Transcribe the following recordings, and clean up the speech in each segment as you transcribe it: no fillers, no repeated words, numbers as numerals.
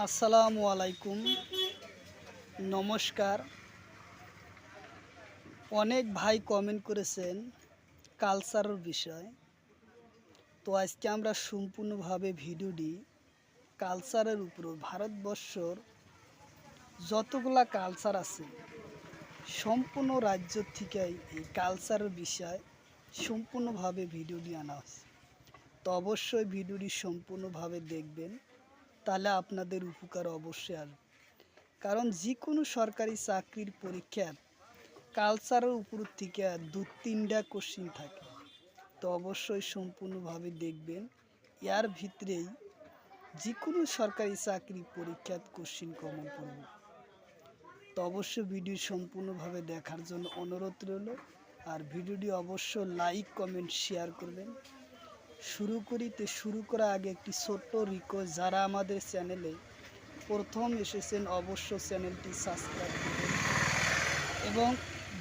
আসসালামু আলাইকুম, নমস্কার। অনেক ভাই কমেন্ট করেছেন কালচারের বিষয়। তো আজকে আমরা সম্পূর্ণভাবে ভিডিওটি কালচারের উপর, ভারতবর্ষর যতগুলা কালচার আছে সম্পূর্ণ রাজ্য থেকে এই কালচারের বিষয় সম্পূর্ণভাবে ভিডিওটি আনা হয়েছে। তো অবশ্যই ভিডিওটি সম্পূর্ণভাবে দেখবেন, তাহলে আপনাদের উপকার অবশ্যই আসবে। কারণ যে কোনো সরকারি চাকরির পরীক্ষার কালচারের উপর থেকে 2-3টা কোশ্চিন থাকে। তো অবশ্যই সম্পূর্ণভাবে দেখবেন, এর ভিতরেই যে কোনো সরকারি চাকরি পরীক্ষার কোশ্চিন কমন পড়বে। তো অবশ্যই ভিডিও সম্পূর্ণভাবে দেখার জন্য অনুরোধ রইল। আর ভিডিওটি অবশ্যই লাইক, কমেন্ট, শেয়ার করবেন। শুরু করার আগে একটি ছোট্ট রিকোয়েস্ট, যারা আমাদের চ্যানেলে প্রথম এসেছেন অবশ্যই চ্যানেলটি সাবস্ক্রাইব করবেন এবং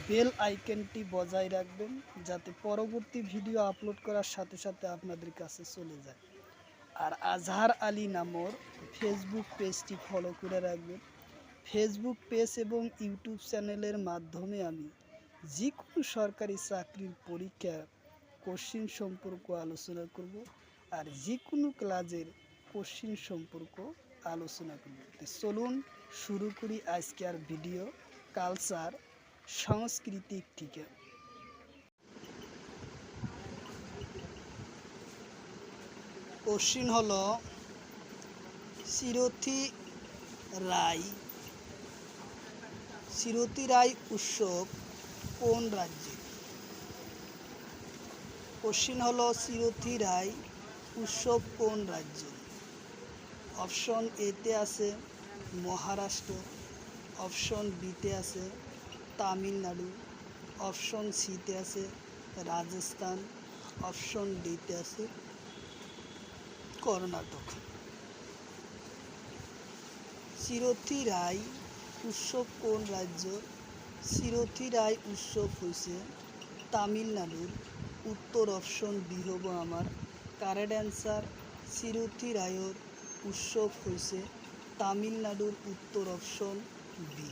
বেল আইকনটি বজায় রাখবেন, যাতে পরবর্তী ভিডিও আপলোড করার সাথে সাথে আপনাদের কাছে চলে যায়। আর আজহার আলী নামর ফেসবুক পেজটি ফলো করে রাখবেন। ফেসবুক পেজ এবং ইউটিউব চ্যানেলের মাধ্যমে আমি যে কোনো সরকারি চাকরির পরীক্ষার কোশ্চিন সম্পর্ক আলোচনা করব, আর যে কোনো ক্লাসের কোশ্চিন সম্পর্ক আলোচনা করব। তো চলুন শুরু করি আজকের ভিডিও কালচার, সাংস্কৃতিক থেকে। কোশ্চিন হলো চিরথী রায় উৎসব কোন রাজ্যে? কোশ্চিন হলো চিরথী রায় উৎসব কোন রাজ্য? অপশন এতে আছে মহারাষ্ট্র, অপশন বিতে আছে তামিলনাড়ু, অপশন সিতে আছে রাজস্থান, অপশন ডিতে আছে কর্ণাটক। চিরথী রায় উৎসব কোন রাজ্য? চিরথী রায় উৎসব হয়েছে তামিলনাড়ুর। উত্তর অপশন বি হব আমার কারেক্ট অ্যান্সার। চিরথী রায়ের উৎসব হয়েছে তামিলনাড়ুর। উত্তর অপশন বি।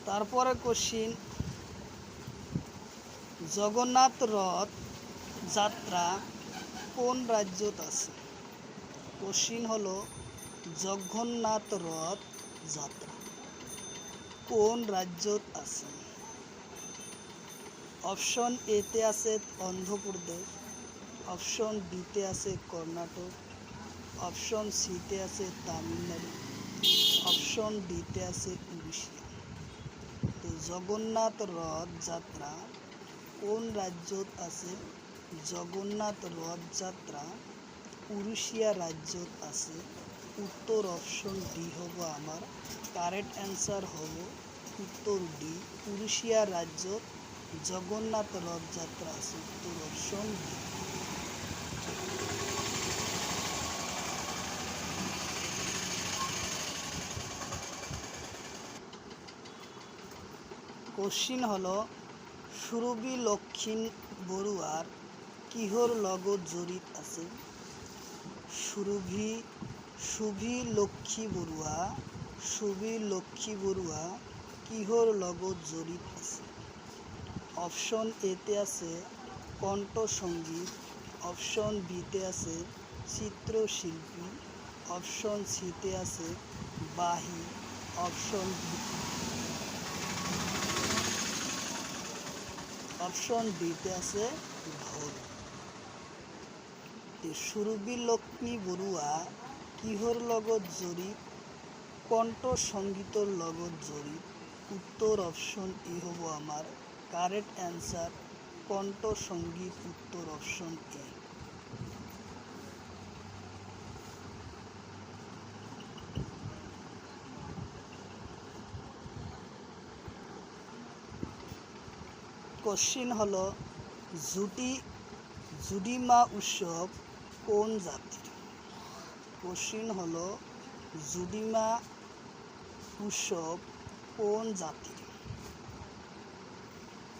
তারপরে কোশ্চিন, জগন্নাথ রথ যাত্রা কোন রাজ্যত আছে? কোশ্চিন হলো জগন্নাথ রথ যাত্রা কোন রাজ্যত আছে? অপশন এতে আছে অন্ধ্রপ্রদেশ, অপশন বিতে আছে কর্ণাটক, অপশন সিতে আছে তামিলনাড়ু, অপশন ডিতে আছে উড়িষ্যা। তো জগন্নাথ রথ যাত্রা কোন রাজ্যত আছে? জগন্নাথ রথ যাত্রা উড়িষ্যা রাজ্যত আছে। উত্তর অপশন ডি হব আমার কারেক্ট অ্যান্সার হব উত্তর ডি। উড়িষ্যা রাজ্যত জগন্নাথ রথ যাত্রা আছে। উত্তর অপশন ডি। কোশ্চিন হলো সুরভি লক্ষীন বড়ুয়ার কিহর লগত জড়িত আছে? সুরভি লক্ষ্মী বড়ুয়া কিহর লগত জড়িত আছে? অপশন এতে আছে কণ্ঠসঙ্গীত, অপশন বিতে আছে চিত্রশিল্পী, অপশন সিতে আছে বাহি, অপশন ডিতে আছে ঢোল। সুরভি লক্ষ্মী বড়ুয়া কিহর লগত জড়িত? কণ্ঠ সঙ্গীতর লগত জড়িত। উত্তর অপশন এ হব আমার কারেক্ট অ্যান্সার কণ্ঠ সঙ্গীত। উত্তর অপশন এ। কোশ্চিন হলো জুডিমা উৎসব কোন জাতির? কোশ্চিন হলো জুডিমা উৎসব কোন জাতির?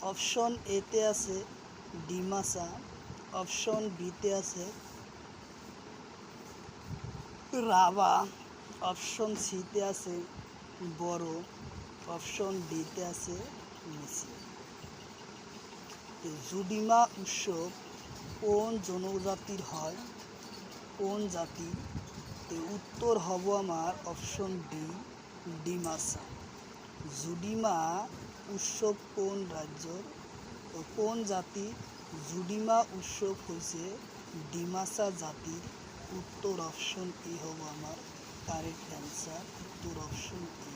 অপশন এতে আছে ডিমাসা, অপশন বিতে আছে রাভা, অপশন সিতে আছে বড়ো, অপশন ডিতে আছে মিসি। জুডিমা উৎসব কোন জনজাতির হয়? কোন জাতি? উত্তর হব আমার অপশন ডি, ডিমাসা। জুডিমা উৎসব কোন রাজ্যর ও কোন জাতি? জুডিমা উৎসব হয়েছে ডিমাসা জাতির। উত্তর অপশন এ হব আমার কারেক্ট অ্যান্সার, উত্তর অপশন এ।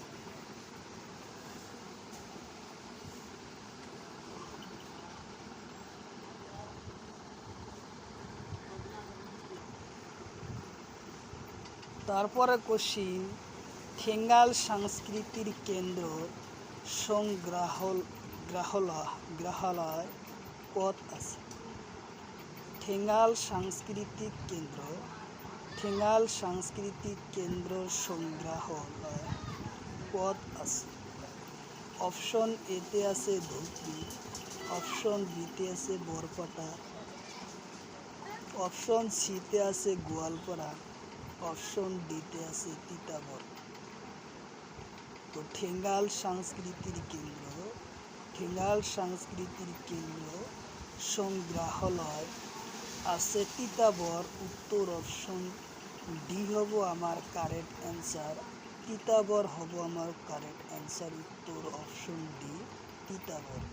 তারপরে কোশ্চিন, ঠেঙ্গাল সাংস্কৃতিক কেন্দ্র সংগ্রহালয় কত আছে? ঠেঙ্গাল সাংস্কৃতিক কেন্দ্র সংগ্রহালয় কত আছে? অপশন এতে আছে ধুবড়ী, অপশন বিতে আছে বরপেটা, অপশন সিতে আছে গোয়ালপাড়া, অপশন ডিতে আছে তিতাবর। তো ঠেঙ্গাল সাংস্কৃতিক কেন্দ্র সংগ্রহালয় আছে তিতাবর। উত্তর অপশন ডি হব আমার কারেক্ট অ্যান্সার, তিতাবর হব আমার কারেক্ট অ্যান্সার, উত্তর অপশন ডি, তিতাবর।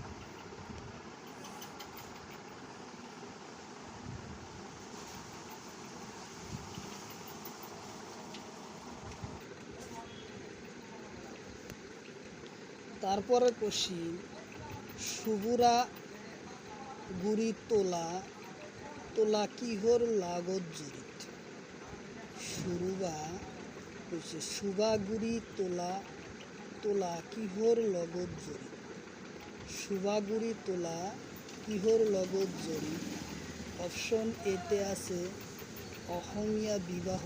তারপরে কোশ্চিন, সুবুরা গুড়ি তোলা কিহর লাগত জড়িত? সুবাগুড়ি তোলা কিহর লগত জড়িত? সুবাগুড়ি তোলা কিহর লগত জড়িত? অপশন এতে আছে অসমীয়া বিবাহ,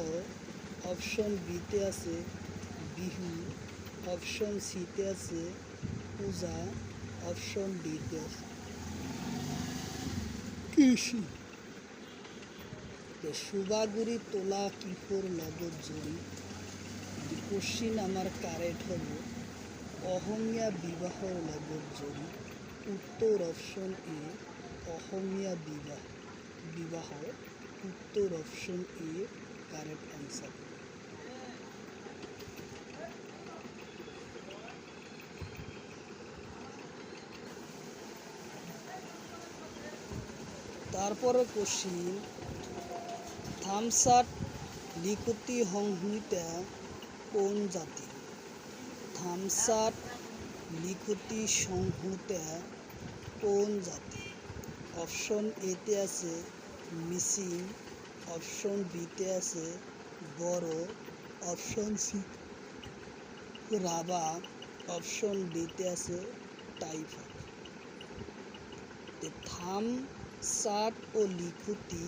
অপশন বিতে আছে বিহু, অপশন সিতে আছে পূজা, অপশন ডিতে আছে কৃষি। সুবাগুড়ি তোলা কিহর লগত জড়িত? কোশ্চিন আমার কারেক্ট হব অসমীয়া বিবাহর লগত জড়িত। উত্তর অপশন এ, অসমীয়া বিবাহ, উত্তর অপশন এ কারেক্ট অ্যান্সার। তারপরে কোশ্চিন, থামসাট লিখতি সংহিতা কোন জাতি? থামসাট লিখতি সংহিতা কোন জাতি? অপশন এতে আছে মিসিং, অপশন বিতে আছে বড়ো, অপশন সি রাভা, অপশন ডিতে আছে টাইফা। থামসাট ও লিখতি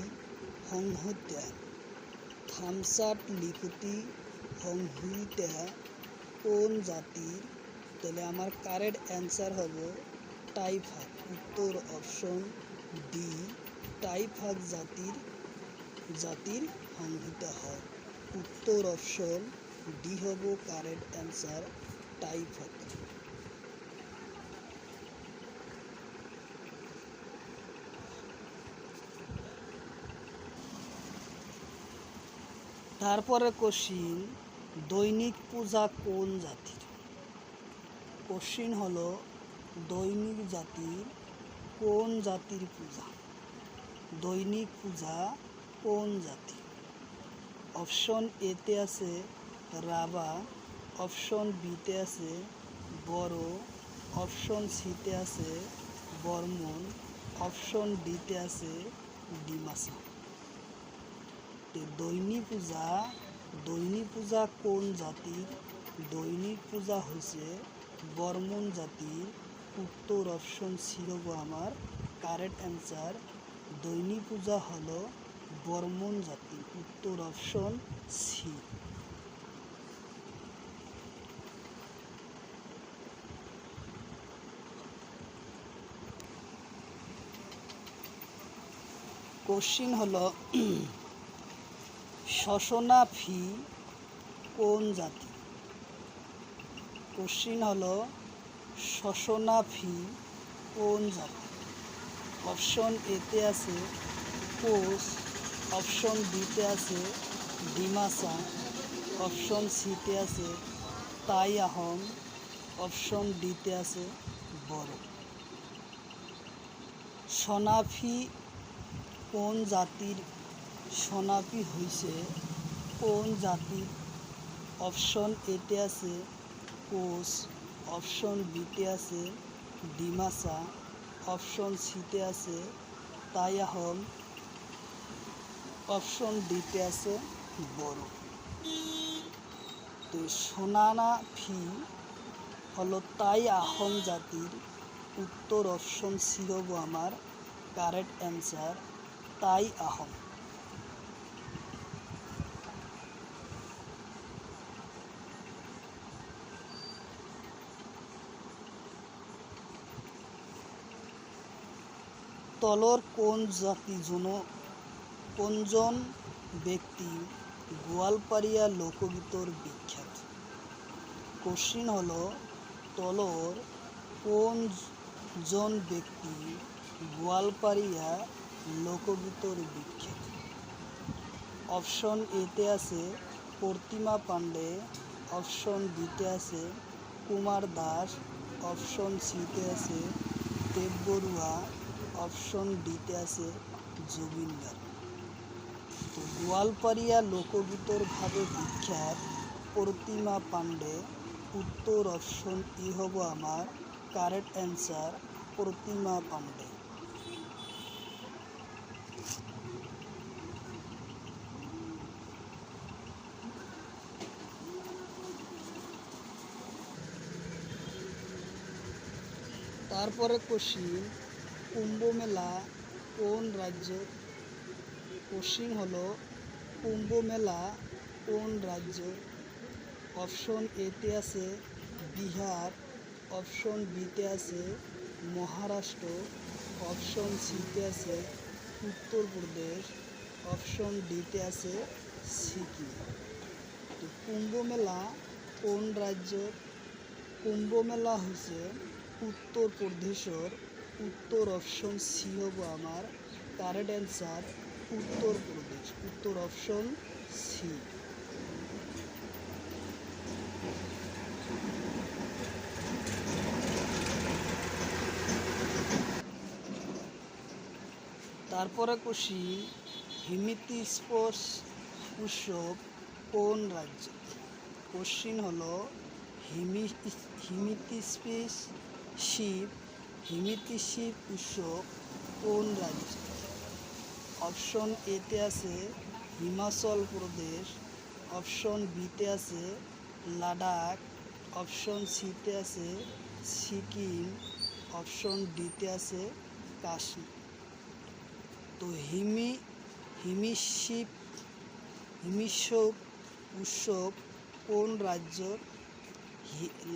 সংহিতা কোন জাতির? তাহলে আমার কারেক্ট অ্যান্সার হবে টাইফাক। উত্তর অপশন ডি, টাইফাক জাতির সংহিতা হয়। উত্তর অপশন ডি হব কারেক্ট অ্যান্সার, টাইফাক। তারপরে কোশ্চিন, দৈনিক পূজা কোন জাতির? কোশ্চিন হলো দৈনিক কোন জাতির পূজা? দৈনিক পূজা কোন জাতি? অপশন এতে আছে রাভা, অপশন বিতে আছে বড়ো, অপশন সিতে আছে বর্মন, অপশন ডিতে আছে ডিমাসা। দৈনিক পূজা কোন জাতির? দৈনিক পূজা হচ্ছে বর্মন জাতির। উত্তর অপশন সি হব আমার কারেক্ট অ্যান্সার, দৈনিক পূজা হলো বর্মন জাতি। উত্তর অপশন সি। কোশ্চিন হলো শোষণা ফি কোন জাতি? কোশ্চিন হলো শোষণা ফি কোন জাতি? অপশন এতে আছে কোচ, অপশন বিতে আছে ডিমাসা, অপশন সিতে আছে তাই আহোম, অপশন ডিতে আছে বড়ো। সোনাফি কোন জাতির? সোনাফি হইছে কোন জাতির? অপশন এতে আছে কোচ, অপশন বিতে আছে ডিমাসা, অপশন সিতে আছে তাই আহোম, অপশন ডিতে আছে বড়ো। তো সোনাফি হলো তাই আহোম জাতির। উত্তর অপশন সি হব আমার কারেক্ট অ্যান্সার, তাই আহোম। তলর কোনজন ব্যক্তি গোয়ালপাড়িয়া লোকগীতর বিখ্যাত? কোশ্চিন হলো তলর কোনজন ব্যক্তি গোয়ালপাড়িয়া লোকগীতর বিখ্যাত? অপশন এতে আছে প্রতিমা পাণ্ডে, অপশন বিতে আছে কুমার দাস, অপশন সিতে আছে দেব বড়ুয়া, অপশন ডিতে আছে জুবিন গার্গ। তো গোয়ালপাড়িয়া লোকগীতর ভাবে বিখ্যাত প্রতিমা পাণ্ডে। উত্তর অপশন ই হব আমার কারেক্ট অ্যান্সার, প্রতিমা পাণ্ডে। তারপরে কোশ্চিন কুম্ভ মেলা কোন রাজ্য? কোশ্চিন হলো কুম্ভ মেলা কোন রাজ্য? অপশন এতে আছে বিহার, অপশন বিতে আছে মহারাষ্ট্র, অপশন সিতে আছে উত্তরপ্রদেশ, অপশন ডিতে আছে সিকিম। তো কুম্ভ মেলা কোন রাজ্য? কুম্ভ মেলা হচ্ছে উত্তরপ্রদেশের। উত্তর অপশন সি হব আমার কারেক্ট অ্যান্সার, উত্তরপ্রদেশ। উত্তর অপশন সি। তারপরে কোশ্চিন হিমিতিস্পোস উৎসব কোন রাজ্য? কোশ্চিন হলো হিমিতিস্পোস উৎসব কোন রাজ্য? অপশন এতে আছে হিমাচল প্রদেশ, অপশন বিতে আছে লাদাখ, অপশন সিতে আছে সিকিম, অপশন ডিতে আছে কাশ্মীর। তো হিমিস্ব উৎসব কোন রাজ্যর?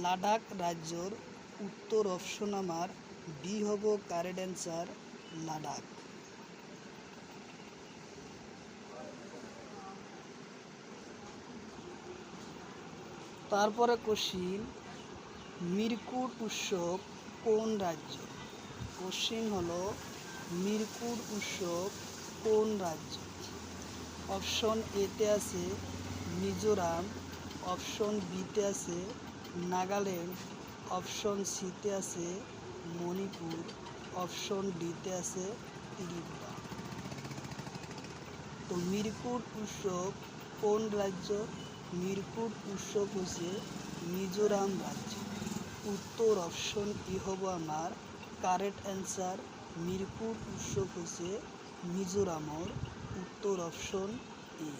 লাদাখ রাজ্যর। উত্তর অপশন আমার বি হব কারেক্ট অ্যান্সার, লাদাখ। তারপরে কোশ্চিন মিরকুট উৎসব কোন রাজ্য? কোশ্চিন হলো মিরকুট উৎসব কোন রাজ্য? অপশন এতে আছে মিজোরাম, অপশন বিতে আছে নাগাল্যান্ড, অপশন সিতে আছে মণিপুর, অপশন ডিতে আছে ত্রিপুরা। তো মিরকুট উৎসব কোন রাজ্য? মিরকুট উৎসব হচ্ছে মিজোরাম রাজ্য। উত্তর অপশন ই হব আমার কারেক্ট অ্যান্সার, মিরকুট উৎসব হচ্ছে মিজোরামর। উত্তর অপশন ই।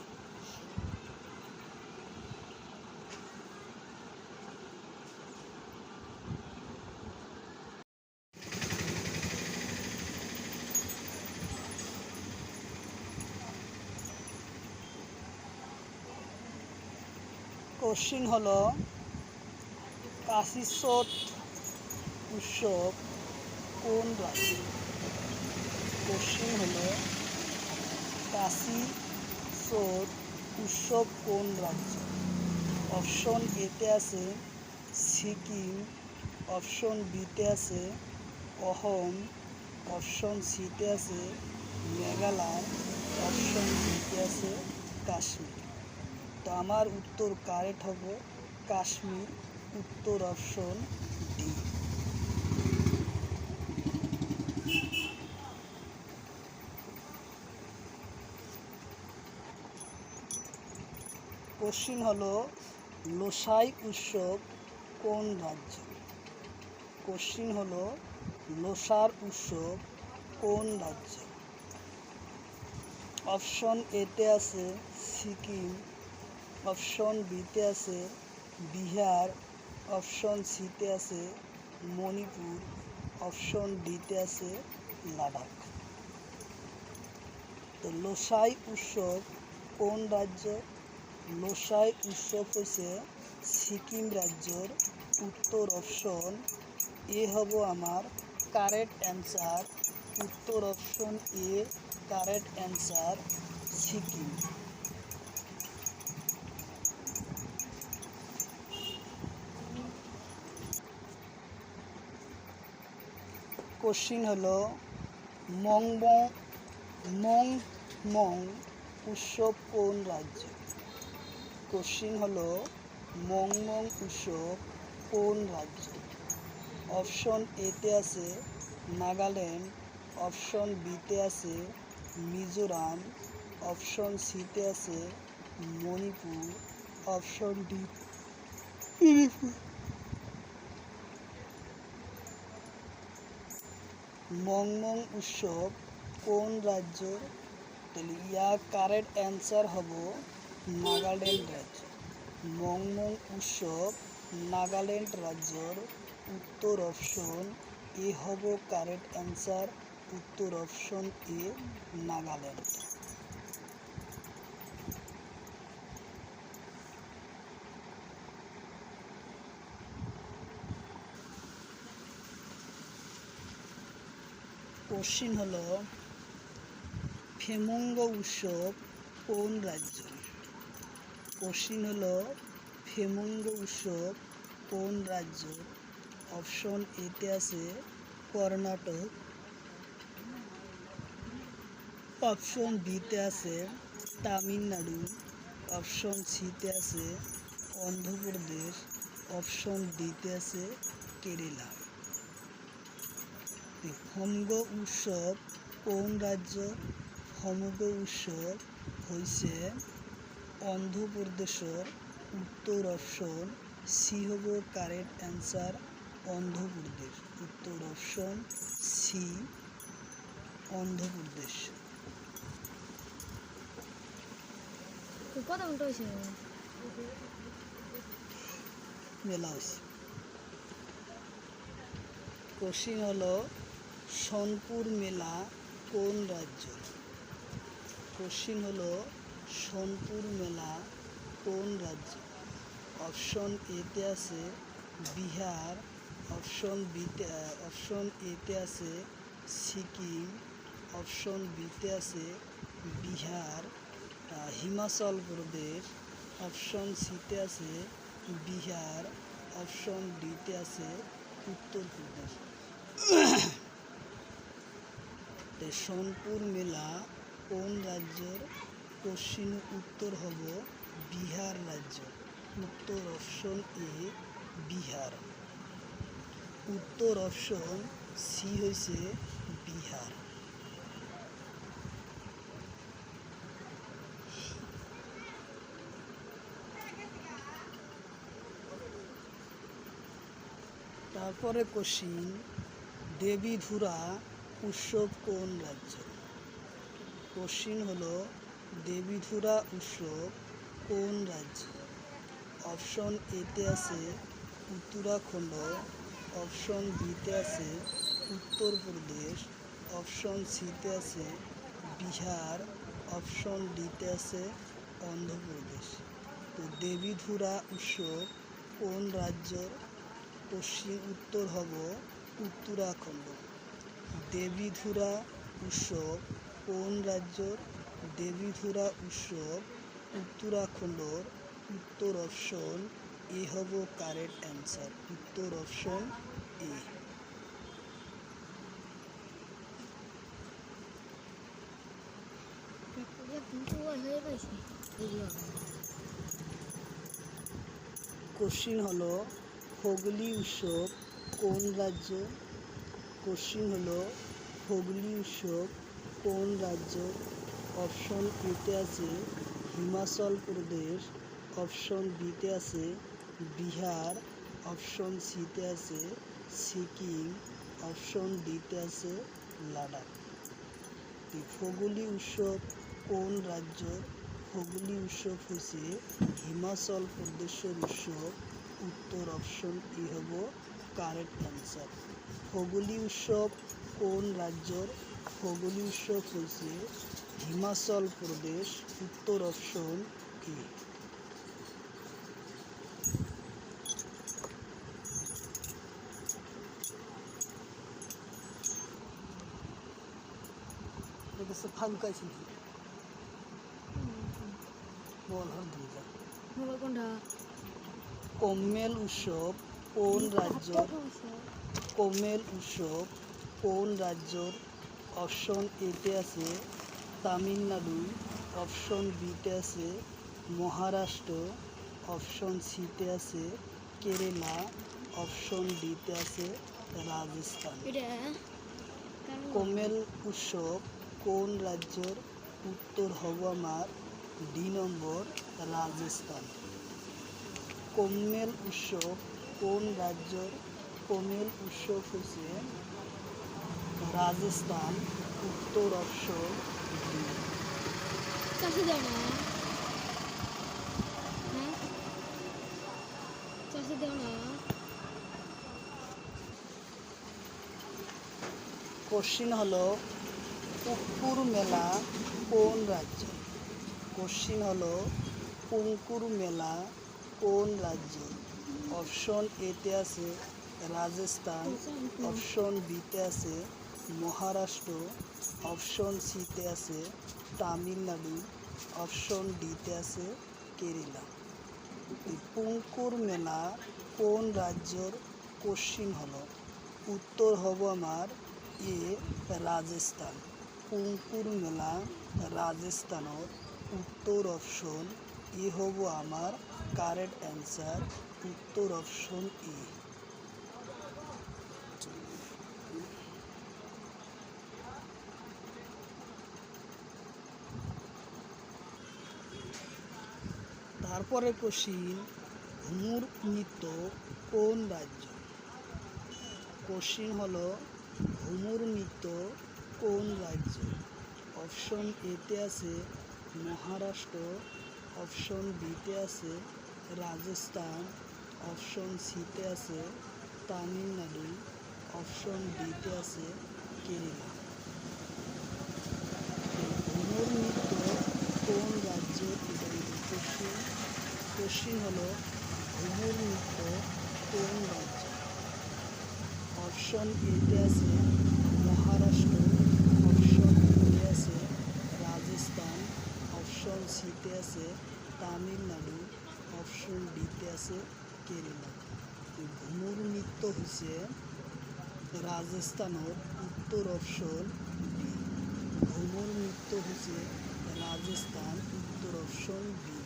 কোশ্চিন হলো কাশীশ্বত উৎসব কোন রাজ্য? কোশ্চিন হলো কাশী চোর উৎসব কোন রাজ্য? অপশন এতে আছে সিকিম, অপশন বিতে আছে অসম, অপশন সিতে আছে মেঘালয়, অপশন ডিতে আছে কাশ্মীর। তো আমার উত্তর কারেক্ট হবে কাশ্মীর, উত্তর অপশন ডি। কোশ্চিন হলো লোসাই উৎসব কোন রাজ্য? কোশ্চিন হলো লোসার উৎসব কোন রাজ্য? অপশন এতে আছে সিকিম, অপশন বিতে আছে বিহার, অপশন সিতে আছে মণিপুর, অপশন ডিতে আছে লাদাখ। তো লোসাই উৎসব কোন রাজ্য? লোসাই উৎসব হচ্ছে সিকিম রাজ্যর, উত্তর অপশন এ হব আমার কারেক্ট অ্যান্সার, উত্তর option A correct answer Sikkim. Question হলো মং উৎসব কোন রাজ্য? কোশ্চিন হলো মং উৎসব কোন রাজ্য? অপশন এতে আছে নাগাল্যান্ড, অপশন বিতে আছে মিজোরাম, অপশন সিতে আছে মণিপুর, অপশন ডি মণিপুর। মং উৎসব কোন রাজ্য? তাহলে ইয়ার কারেক্ট অ্যান্সার হব নাগাল্যান্ড রাজ্য। মং উৎসব নাগাল্যান্ড রাজ্যর, উত্তর অপশন এ হব কারেক্ট অ্যান্সার, উত্তর অপশন এ নাগাল্যান্ড। কোশ্চিন হলো ফেমঙ্গ উৎসব কোন রাজ্য? কোশ্চিন হলো ফেমঙ্গ উৎসব কোন রাজ্য? অপশন এতে আছে কর্ণাটক, অপশন বিতে আছে তামিলনাড়ু, অপশন সিতে আছে অন্ধ্রপ্রদেশ, অপশন ডিতে আছে কেরালা। ফেমঙ্গ উৎসব কোন রাজ্য? ফেমঙ্গ উৎসব হয়েছে অন্ধ্রপ্রদেশের, উত্তর অপশন সি হব কারেক্ট অ্যান্সার অন্ধ্রপ্রদেশ, উত্তর অপশন সি অন্ধ্রপ্রদেশ। মেলা হয়েছে। কোশ্চিন হলো সোনপুর মেলা কোন রাজ্য? কোশ্চিন হলো সোনপুর মেলা কোন রাজ্য? অপশন এতে আছে বিহার, অপশন এতে আছে সিকিম, অপশন বিতে আছে বিহার হিমাচল প্রদেশ, অপশন সিতে আছে বিহার, অপশন ডিতে আছে উত্তরপ্রদেশ। সোনপুর মেলা কোন রাজ্যের? কোশ্চিন উত্তর হব বিহার রাজ্য, উত্তর অপশন এ বিহার, উত্তর অপশন সি হয়েছে বিহার। তারপরে কোশ্চিন দেবীধুরা উৎসব কোন রাজ্য? কোশ্চিন হলো দেবীধুরা উৎসব কোন রাজ্য? অপশন এতে আছে উত্তরাখণ্ড, অপশন বিতে আছে উত্তরপ্রদেশ, অপশন সিতে আছে বিহার, অপশন ডিতে আছে অন্ধ্রপ্রদেশ। তো দেবীধুরা উৎসব কোন রাজ্যর? কোশ্চিন উত্তর হব উত্তরাখণ্ড। দেবীধুরা উৎসব কোন রাজ্যর? দেবীধুরা উৎসৱ উত্তৰাখণ্ডৰ উত্তৰ অপশ্যন এ হ'ব কাৰেক্ট এনসার। উত্তৰ অপশ্যন এ। কোশ্চিন হলো হুগলি উৎসব কোন রাজ্য? কোশ্চিন হলো হুগলি উৎসব কোন রাজ্য? অপশন এতে আছে হিমাচল প্রদেশ, অপশন বিতে আছে বিহার, অপশন সিতে আছে সিকিম, অপশন ডিতে আছে লাদাখ। হুগলি উৎসব কোন রাজ্য? হুগলি উৎসব হচ্ছে হিমাচল প্রদেশের উৎসব। উত্তর অপশন এ হব কারেক্ট অ্যান্সার। হুগলি উৎসব কোন রাজ্যর? হুগলি উৎসব হচ্ছে হিমাচল প্রদেশ। উত্তর অপশন এ। ফাঁকাইছিল বল হর দুইটা কম্মেল উৎসব কোন রাজ্যর? কম্মেল উৎসব কোন রাজ্যর? অপশন এতে আছে তামিলনাড়ু, অপশন বিতে আছে মহারাষ্ট্র, অপশন সিতে আছে কেরালা, অপশন ডিতে আছে রাজস্থান। কম্মেল উৎসব কোন রাজ্যর? উত্তর হব আমার ডি নম্বর রাজস্থান। কম্মেল উৎসব কোন রাজ্যর? কম্মেল উৎসব হচ্ছে রাজস্থান। উত্তর অপশন ডি। কোশ্চিন হলো পুকুর মেলা কোন রাজ্য? কোশ্চিন হলো পুকুর মেলা কোন রাজ্য? অপশন এতে আছে রাজস্থান, অপশন বিতে আছে মহারাষ্ট্র, অপশন সিতে আছে তামিলনাড়ু, অপশন ডিতে আছে কেরালা। পুকুর মেলা কোন রাজ্যর? কোশ্চিন হলো উত্তর হব আমার এ রাজস্থান। পুকুর মেলা রাজস্থানের। উত্তর অপশন এ হব আমার কারেক্ট অ্যান্সার। উত্তর অপশন এ। তারপরে কোশ্চিন ঘুমুর নৃত্য কোন রাজ্য? কোশ্চিন হলো ঘুমুর নৃত্য কোন রাজ্য? অপশন এতে আছে মহারাষ্ট্র, অপশন বিতে আছে রাজস্থান, অপশন সিতে আছে তামিলনাড়ু, অপশন ডিতে আছে কেরালা। ঘুমুর নৃত্য কোন রাজ্যের? কোশ্চিন কোশ্চিন হলো ঘুমুর নৃত্য কোন রাজ্য? অপশন এতে আছে মহারাষ্ট্র, অপশন বিতে আছে রাজস্থান, অপশন সিতে আছে তামিলনাড়ু, অপশন ডিতে আছে কেরালা। ঘুমুর নৃত্য হচ্ছে রাজস্থানের। উত্তর অপশন বি। ঘুমুর নৃত্য হচ্ছে রাজস্থান। উত্তর অপশন বি।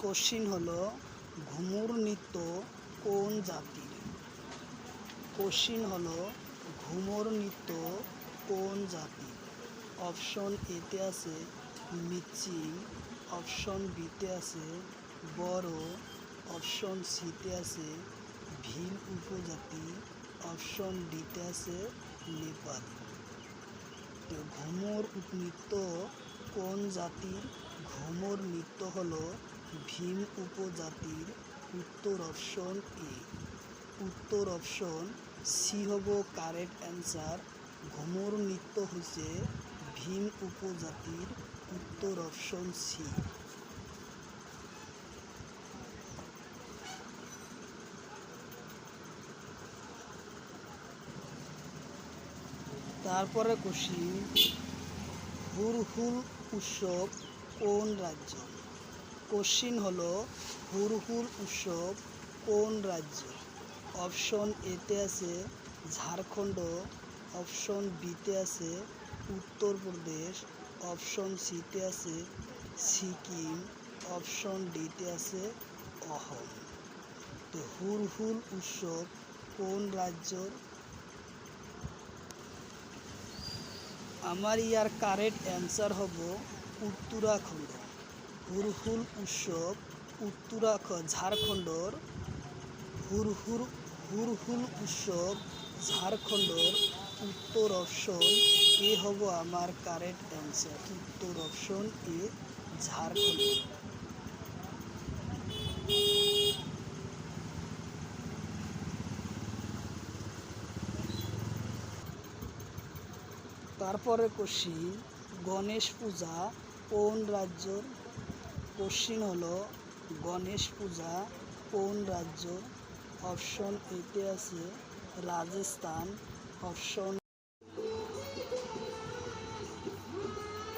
কোশ্চিন হলো ঘুমুর নৃত্য কোন জাতির? কোশ্চিন হলো ঘুমুর নৃত্য কোন জাতির? অপশন এতে আছে মিচিং, অপশন বিতে আছে বড়ো, অপশন সিতে আছে ভিল উপজাতি, অপশন ডিতে আছে নেপালি। ঘুমুর নৃত্য কোন জাতির? ঘুমুর নৃত্য হলো ভীম উপজাতির। উত্তর অপশন এ। উত্তর অপশন সি হব কারেক্ট অ্যান্সার। ঘুমুর নৃত্য হচ্ছে ভীম উপজাতির। উত্তর অপশন সি। তারপরে কোশ্চিন, হুরহুল উৎসব কোন রাজ্য? কোশ্চিন হলো হুরহুল উৎসব কোন রাজ্য? অপশন এতে আছে ঝাড়খণ্ড, অপশন বিতে আছে উত্তরপ্রদেশ, অপশন সিতে আছে সিকিম, অপশন ডিতে আছে অসম। তো হুরহুল উৎসব কোন রাজ্যর? আমার ইয়ার কারেক্ট অ্যান্সার হব উত্তরাখণ্ড। হুরহুল উৎসব ঝাড়খণ্ডর। হুরহুল উৎসব ঝাড়খণ্ডর। উত্তর অপশন এ হব আমার কারেক্ট অ্যান্সার। উত্তর অপশন এ ঝাড়খণ্ড। তারপরে কোশ্চিন, গণেশ পূজা কোন রাজ্যর? কোশ্চিন হলো গণেশ পূজা কোন রাজ্যর? অপশন এতে আছে রাজস্থান, অপশন।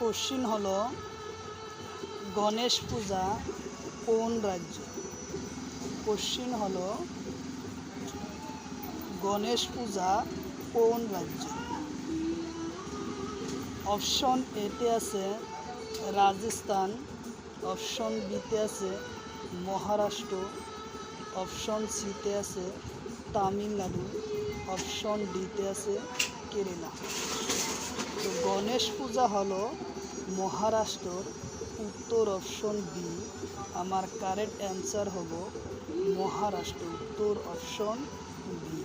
কোশ্চিন হলো গণেশ পূজা কোন রাজ্য? কোশ্চিন হলো গণেশ পূজা কোন রাজ্য? অপশন এতে আছে রাজস্থান, অপশন বিতে আছে মহারাষ্ট্র, অপশন সিতে আছে তামিলনাড়ু, অপশন ডিতে আছে কেরালা। তো গণেশ পূজা হলো মহারাষ্ট্রর। উত্তর অপশন বি। আমার কারেক্ট অ্যান্সার হব মহারাষ্ট্র। উত্তর অপশন বি।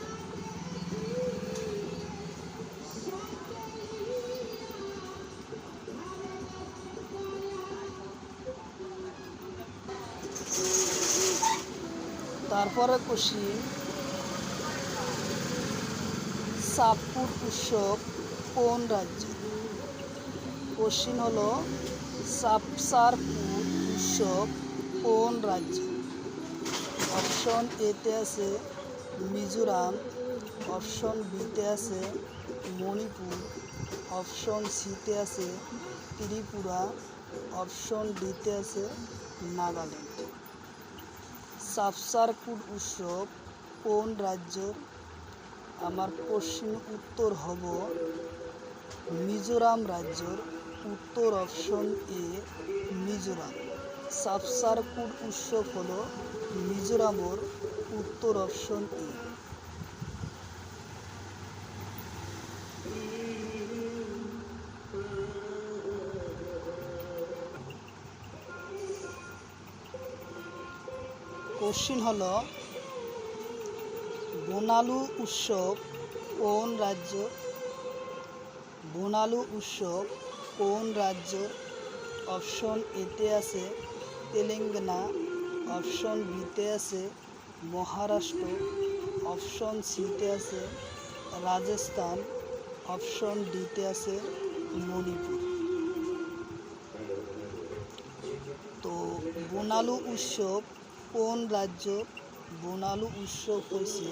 তারপরে কোশ্চিন, সাতপুর উৎসব কোন রাজ্য? কোশ্চিন হলো সাপসারপুর উৎসব কোন রাজ্য? অপশন এতে আছে মিজোরাম, অপশন বিতে আছে মণিপুর, অপশন সিতে আছে ত্রিপুরা, অপশন ডিতে আছে নাগাল্যান্ড। সাপসারপুর উৎসব কোন রাজ্যর? আমার কোশ্চিন উত্তর হব মিজোরাম রাজ্যর। উত্তর অপশন এ মিজোরাম। সাপসারপুর উৎসব হলো মিজোরামর। উত্তর অপশন এ। কোশ্চিন হলো বোনালু উৎসব কোন রাজ্য? বোনালু উৎসব কোন রাজ্য? অপশন এতে আছে তেলেঙ্গানা, অপশন বিতে আছে মহারাষ্ট্র, অপশন সিতে আছে রাজস্থান, অপশন ডিতে আছে মণিপুর। তো বোনালু উৎসব কোন রাজ্য? বোনালু উৎসব হয়েছে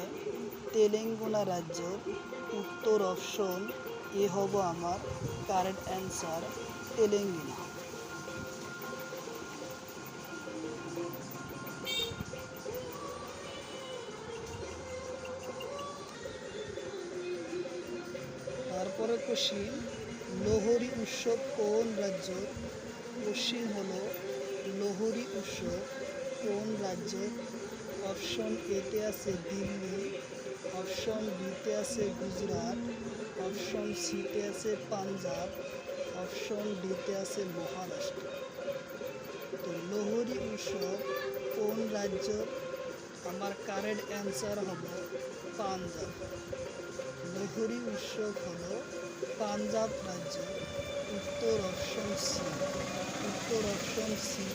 তেলেঙ্গানা রাজ্যর। উত্তর অপশন এ হব আমার কারেক্ট অ্যান্সার, তেলেঙ্গানা। তারপরে কোশ্চিন, লোহরি উৎসব কোন রাজ্য? কোশ্চিন হলো লোহরি উৎসব কোন রাজ্য? অপশন এতে আছে দিল্লি, অপশন বিতে আছে গুজরাট, অপশন সিতে আছে পাঞ্জাব, অপশন ডিতে আছে মহারাষ্ট্র। তো লোহরি উৎসব কোন রাজ্য? আমার কারেক্ট অ্যান্সার হবে পাঞ্জাব। লোহরি উৎসব হলো পাঞ্জাব রাজ্য। উত্তর অপশন সি। উত্তর অপশন সি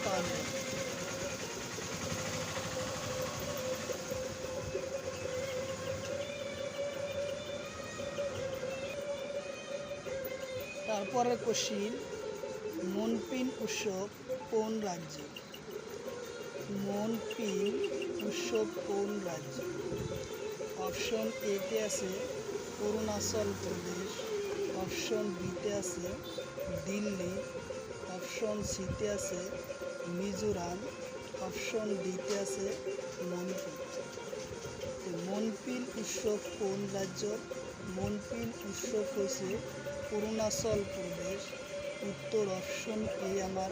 পাঞ্জাব। তারপরে কোশ্চিন, মনপিন উৎসব কোন রাজ্য? মনপিন উৎসব কোন রাজ্য? অপশন এতে আছে অরুণাচল প্রদেশ, অপশন বিতে আছে দিল্লি, অপশন সিতে আছে মিজোরাম, অপশন ডিতে আছে মণিপুর। মনপিল উৎসব কোন রাজ্যর? মনপিল উৎসব হয়েছে অরুণাচল প্রদেশ। উত্তর অপশন এ আমার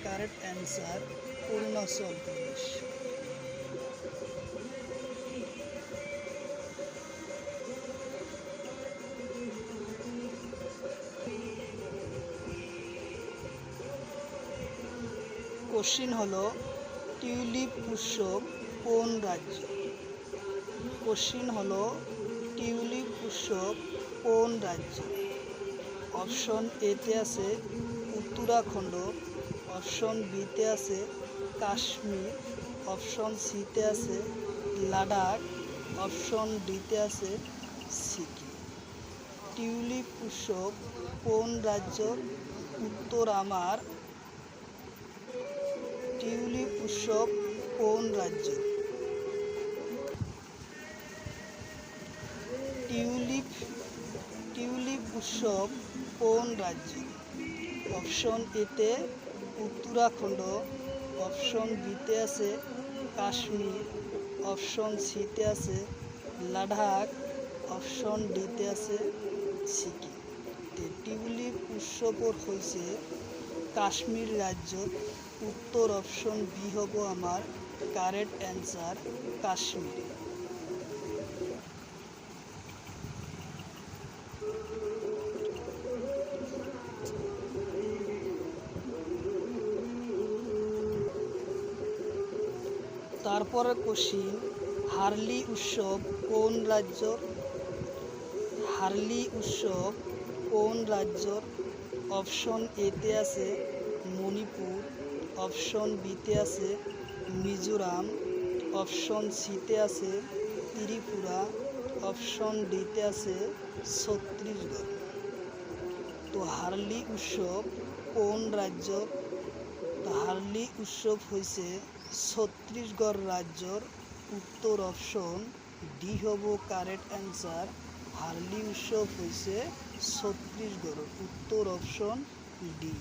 correct answer, Arunachal Pradesh. Question হলো টিউলিপ উৎসব কোন রাজ্য? কোশ্চিন হলো টিউলিপ উৎসব কোন রাজ্য? অপশন এতে আছে উত্তরাখণ্ড, অপশন বিতে আছে কাশ্মীর, অপশন সিতে আছে লাদাখ, অপশন ডিতে আছে সিকিম। টিউলিপ উৎসব কোন রাজ্যর? উত্তর আমার টিউলিপ উৎসব কোন রাজ্য? টিউলিপ উৎসব কোন রাজ্য? অপশন এতে উত্তরাখণ্ড, অপশন বিতে আছে কাশ্মীর, অপশন সিতে আছে লাদাখ, অপশন ডিতে আছে সিকিম। টিউলিপ উৎসবর হয়েছে কাশ্মীর রাজ্য। উত্তর অপশন বি হব আমার কারেক্ট অ্যান্সার, কাশ্মীর। তারপরে কোশ্চিন হার্লি উৎসব কোন রাজ্যর? হার্লি উৎসব কোন রাজ্যর? অপশন এতে আছে মণিপুর, অপশন বিতে আছে মিজোরাম, অপশন সিতে আছে ত্রিপুরা, অপশন ডিতে আছে ছত্তিশগড়। হার্লি উৎসব কোন রাজ্যর? হার্লি উৎসব হয়েছে ছত্তিশগড় রাজ্যর। উত্তর অপশন ডি হব কারেক্ট অ্যান্সার, হার্লি উৎসব হয়েছে ছত্তিশগড়। উত্তর অপশন ডি।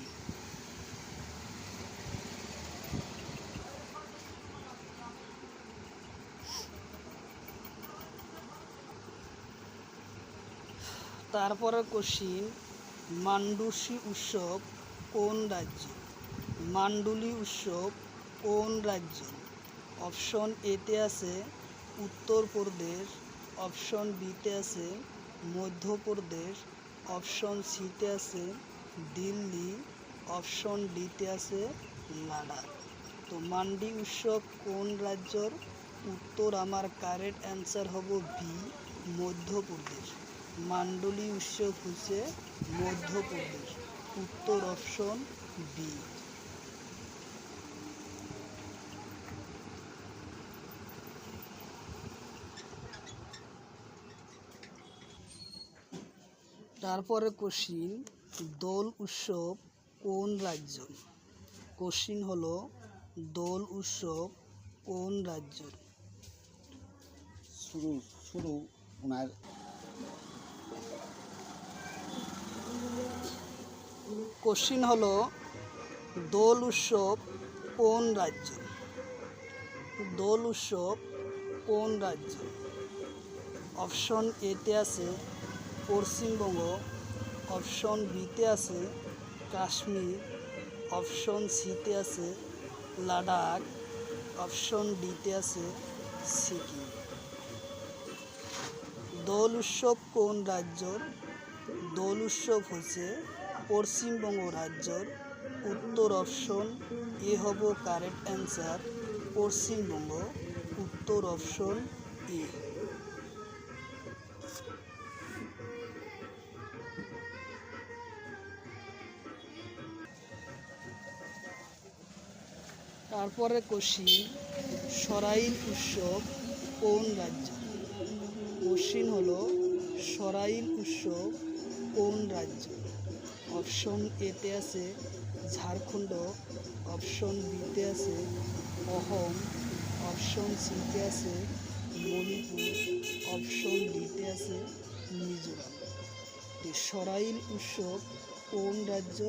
তারপরে কোশ্চিন মান্ডুসি উৎসব কোন রাজ্য? মান্ডুলি উৎসব কোন রাজ্য? অপশন এতে আছে উত্তরপ্রদেশ, অপশন বিতে আছে মধ্যপ্রদেশ, অপশন সিতে আছে দিল্লি, অপশন ডিতে আছে লাদাখ। মান্ডি উৎসব কোন রাজ্যর? উত্তর আমার কারেক্ট অ্যান্সার হব বি, মধ্যপ্রদেশ। মান্ডলি উৎসব হচ্ছে মধ্যপ্রদেশ। উত্তর অপশন বি। তারপরে কোশ্চিন দোল উৎসব কোন রাজ্য? কোশ্চিন হলো দোল উৎসব কোন রাজ্য? কোশ্চিন হলো দোল উৎসব কোন রাজ্য? দোল উৎসব কোন রাজ্য? অপশন এতে আছে পশ্চিমবঙ্গ, অপশন বিতে আছে কাশ্মীর, অপশন সিতে আছে লাদাখ, অপশন ডিতে আছে সিকিম। দোল উৎসব কোন রাজ্যর? দোল উৎসব হচ্ছে পশ্চিমবঙ্গ রাজ্যর। উত্তর অপশন এ হব কারেক্ট অ্যান্সার, পশ্চিমবঙ্গ। উত্তর অপশন এ। তারপরে কোশ্চিন সরাইল উৎসব কোন রাজ্য? কোশ্চিন হলো সরাইল উৎসব কোন রাজ্য? অপশন এতে আছে ঝাড়খণ্ড, অপশন বিতে আছে অসম, অপশন সিতে আছে মণিপুর, অপশন ডিতে আছে মিজোরাম। সরাইল উৎসব কোন রাজ্য?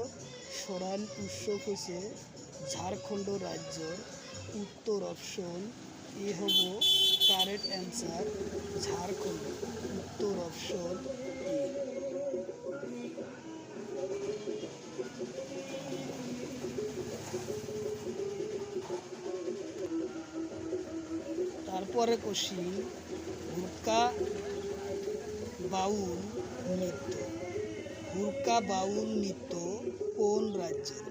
সরাইল উৎসব হচ্ছে ঝাড়খণ্ড রাজ্যর। উত্তর অপশন এ হব কারেক্ট অ্যান্সার ঝাড়খণ্ড। উত্তর অপশন এ। তারপরে কোশ্চিন, হুড়কা বাউল নৃত্য। হুড়কা বাউল নৃত্য কোন রাজ্যের?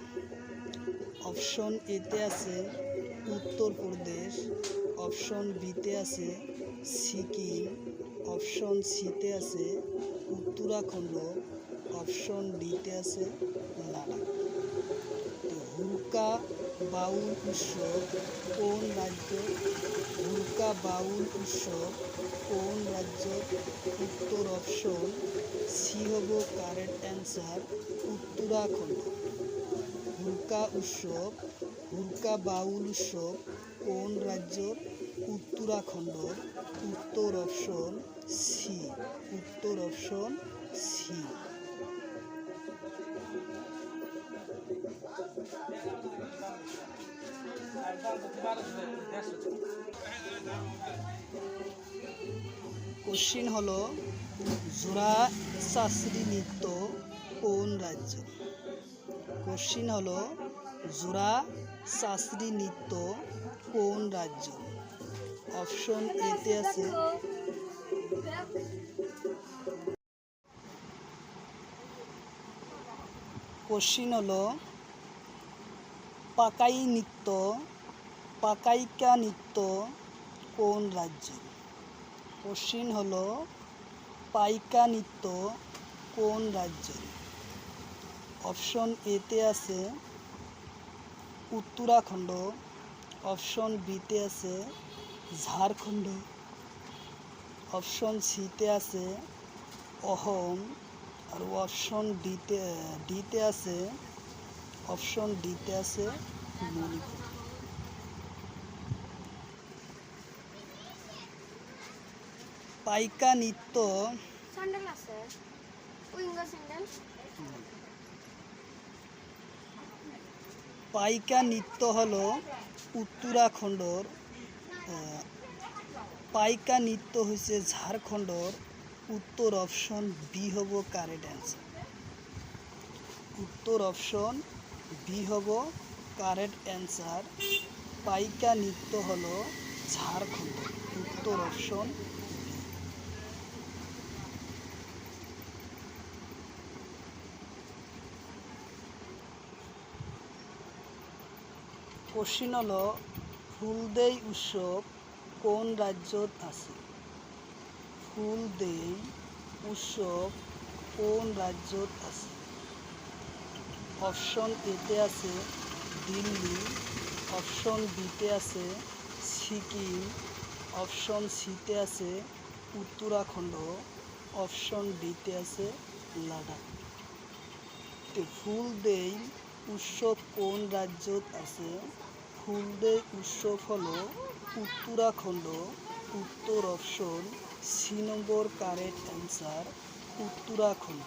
অপশন এতে আছে উত্তরপ্রদেশ, অপশন বিতে আছে সিকিম, অপশন সিতে আছে উত্তরাখণ্ড, অপশন ডিতে আছে লাদাখ। তো হুড়কা বাউল উৎসব কোন রাজ্য? হুড়কা বাউল উৎসব কোন রাজ্য? উত্তর অপশন সি হব কারেক্ট অ্যান্সার উত্তরাখণ্ড। হুড়কা বাউল উৎসব কোন রাজ্যর? উত্তরাখণ্ডর। উত্তর অপশন সি। উত্তর অপশন সি। কোশ্চিন হলো জোড়া শাস্ত্রী নৃত্য কোন রাজ্য? কোশ্চিন হলো জোড়া শাস্ত্রী নৃত্য কোন রাজ্য? অপশন এতে আছে কোশ্চিন হলো পাকাইকা নৃত্য কোন রাজ্য? কোশ্চিন হলো পাইকা নৃত্য কোন রাজ্য? অপশন এতে আছে উত্তরাখণ্ড, অপশন বিতে আছে ঝাড়খণ্ড, অপশন সিতে আছে অসম, আর অপশন ডিতে আছে মণিপুর। পাইকা নৃত্য পাইকা নৃত্য হলো উত্তরাখণ্ডর। পাইকা নৃত্য হচ্ছে ঝাড়খণ্ডর। উত্তর অপশন বি হব কারেক্ট অ্যান্সার। উত্তর অপশন বি হব কারেক্ট অ্যান্সার। পাইকা নৃত্য হলো ঝাড়খণ্ড। উত্তর অপশন বি। কোশ্চিন হলো ফুলদেই উৎসব কোন রাজ্যত আছে? ফুলদেই উৎসব কোন রাজ্যত আছে? অপশন এতে আছে দিল্লি, অপশন বিতে আছে সিকিম, অপশন সিতে আছে উত্তরাখণ্ড, অপশন ডিতে আছে লাদাখ। ফুলদেই উৎসব কোন রাজ্যত আছে? ফুলদেই উৎসব হলো উত্তরাখণ্ড। উত্তর অপশন সি নম্বর কারেক্ট অ্যান্সার উত্তরাখণ্ড।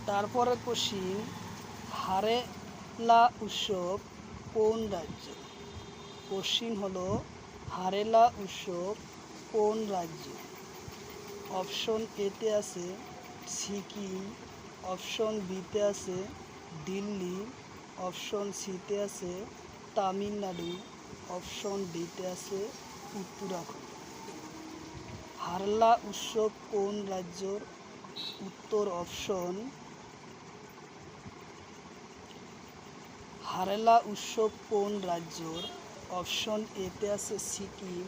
তারপরে কোশ্চিন, হারেলা উৎসব কোন রাজ্য? কোশ্চিন হলো হারেলা উৎসব কোন রাজ্য? অপশন এতে আছে সিকিম, অপশন বিতে আছে দিল্লি, অপশন সিতে আছে তামিলনাড়ু, অপশন ডিতে আছে উত্তরাখণ্ড। হারলা উৎসব কোন রাজ্যর? উত্তর অপশন হারেলা উৎসব কোন রাজ্যর? অপশন এতে আছে সিকিম,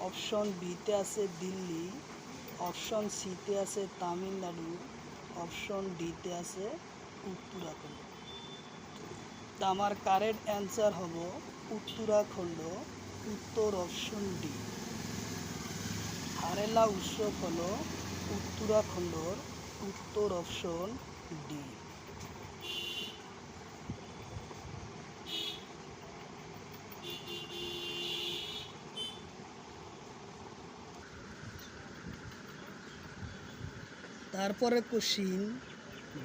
অপশন বিতে আছে দিল্লি, অপশন সিতে আছে তামিলনাড়ু, অপশন ডিতে আছে উত্তরাখণ্ড। তা আমার কারেক্ট অ্যান্সার হব উত্তরাখণ্ড। উত্তর অপশন ডি। হারেলা উৎসব হলো উত্তরাখণ্ডর। উত্তর অপশন ডি। তারপরে কোশ্চিন,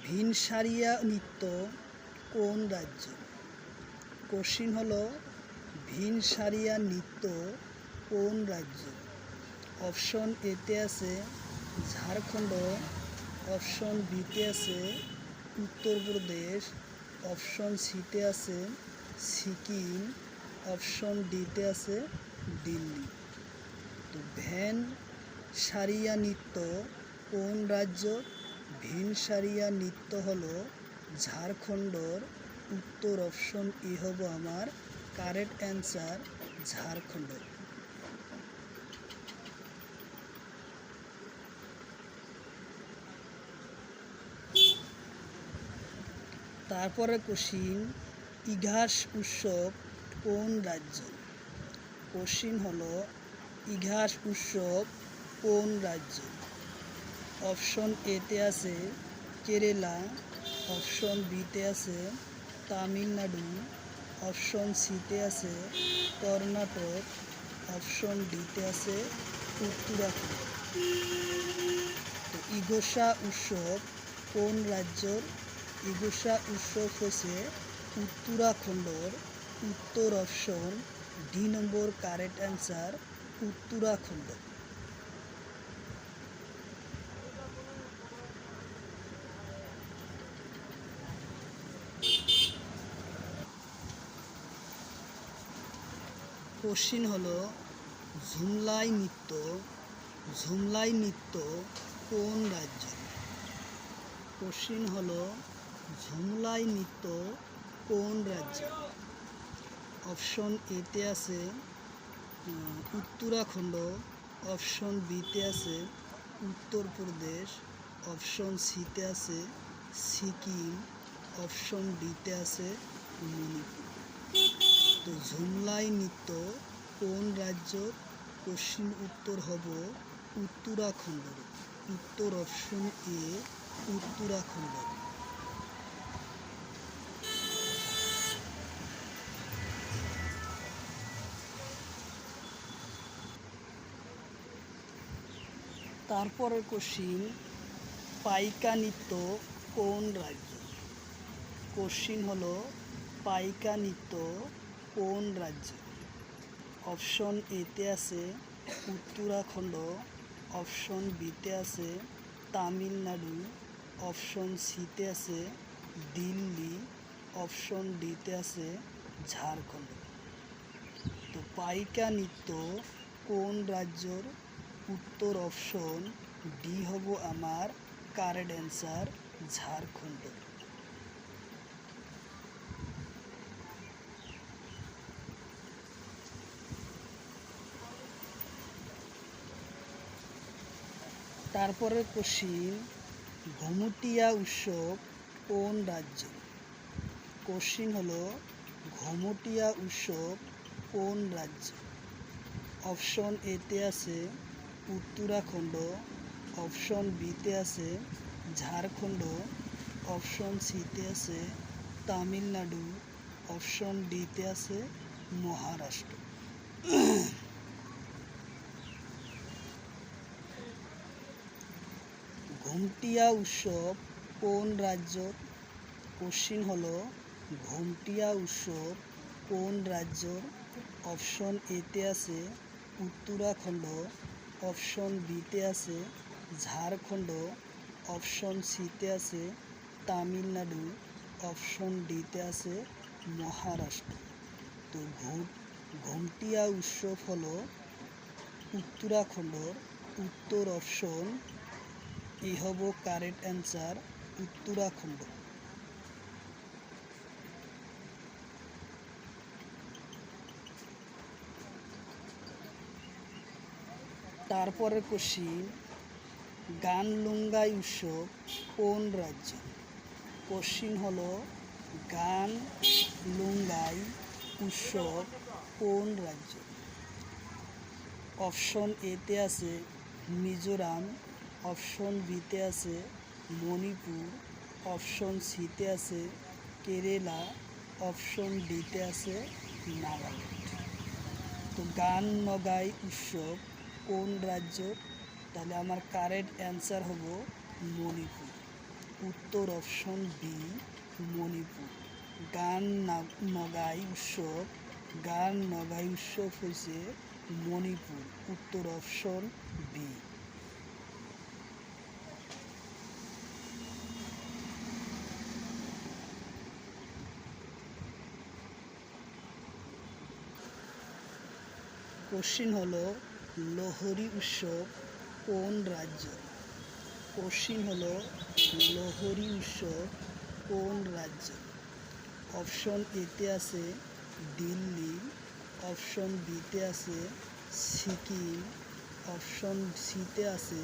ভিনসারিয়া নৃত্য কোন রাজ্য? কোশ্চিন হলো ভিনসারিয়া নৃত্য কোন রাজ্য? অপশন এতে আছে ঝাড়খণ্ড, অপশন বিতে আছে উত্তরপ্রদেশ, অপশন সিতে আছে সিকিম, অপশন ডিতে আছে দিল্লি। তো ভিনসারিয়া নৃত্য কোন রাজ্য? ভিনসারিয়া নৃত্য হলো ঝাড়খণ্ডর। উত্তর অপশন ই হবো আমার কারেক্ট অ্যান্সার, ঝাড়খণ্ড। তারপরে কোশ্চিন, ইঘাস উৎসব কোন রাজ্য? কোশ্চিন হলো ইঘাস উৎসব কোন রাজ্য? অপশন এতে আছে কেরালা, অপশন বিতে আছে তামিলনাড়ু, অপশন সিতে আছে কর্ণাটক, অপশন ডিতে আছে উত্তরাখণ্ড। তো ইঘোষা উৎসব কোন রাজ্যর? ইঘোষা উৎসব হচ্ছে উত্তরাখণ্ডর। উত্তর অপশন ডি নম্বর কারেক্ট অ্যান্সার, উত্তরাখণ্ড। কোশ্চিন হলো ঝুমলাই নৃত্য কোন রাজ্য? কোশ্চিন হলো ঝুমলাই নৃত্য কোন রাজ্য? অপশন এতে আছে উত্তরাখণ্ড, অপশন বিতে আছে উত্তরপ্রদেশ, অপশন সিতে আছে সিকিম, অপশন ডিতে আছে মণিপুর। তো ঝুমলাই নৃত্য কোন রাজ্য? কোশ্চিন উত্তর হব উত্তরাখণ্ড। উত্তর অপশন এ, উত্তরাখণ্ড। তারপরের কোশ্চিন, পাইকা নৃত্য কোন রাজ্য? কোশ্চিন হলো পাইকা নৃত্য কোন রাজ্য? অপশন এতে আছে উত্তরাখণ্ড, অপশন বিতে আছে তামিলনাড়ু, অপশন সিতে আছে দিল্লি, অপশন ডিতে আছে ঝাড়খণ্ড। তো পাইকা নৃত্য কোন রাজ্যর? উত্তর অপশন ডি হব আমার কারেক্ট অ্যান্সার, ঝাড়খণ্ড। তারপরের কোশ্চিন, ঘুমুটিয়া উৎসব কোন রাজ্য? কোশ্চিন হলো ঘুমুটিয়া উৎসব কোন রাজ্য? অপশন এতে আছে উত্তরাখণ্ড, অপশন বিতে আছে ঝাড়খণ্ড, অপশন সিতে আছে তামিলনাড়ু, অপশন ডিতে আছে মহারাষ্ট্র। ঘুমটিয়া উৎসব কোন রাজ্য? কোশ্চিন হলো ঘুমটিয়া উৎসব কোন রাজ্য? অপশন এতে আছে উত্তরাখণ্ড, অপশন বিতে আছে ঝাড়খণ্ড, অপশন সিতে আছে তামিলনাড়ু, অপশন ডিতে আছে মহারাষ্ট্র। তো ঘুমটিয়া উৎসব হলো উত্তরাখণ্ডর। উত্তর অপশন এই হব কারেক্ট অ্যান্সার, উত্তরাখণ্ড। তারপরের কোশ্চিন, গানলুঙ্গাই উৎসব কোন রাজ্য? কোশ্চিন হলো গানলুঙ্গাই উৎসব কোন রাজ্য? অপশন এতে আছে মিজোরাম, অপশন বিতে আছে মণিপুর, অপশন সিতে আছে কেরালা, অপশন ডিতে আছে নাগাল্যান্ড। তো গাননগাই উৎসব কোন রাজ্য? তাহলে আমার কারেক্ট অ্যান্সার হব মণিপুর। উত্তর অপশন বি মণিপুর। গান নগাই উৎসব হয়েছে মণিপুর। উত্তর অপশন বি। কোশ্চিন হলো লোহরি উৎসব কোন রাজ্য? কোশ্চিন হলো লোহরি উৎসব কোন রাজ্য? অপশন এতে আছে দিল্লি, অপশন বিতে আছে সিকিম, অপশন সিতে আছে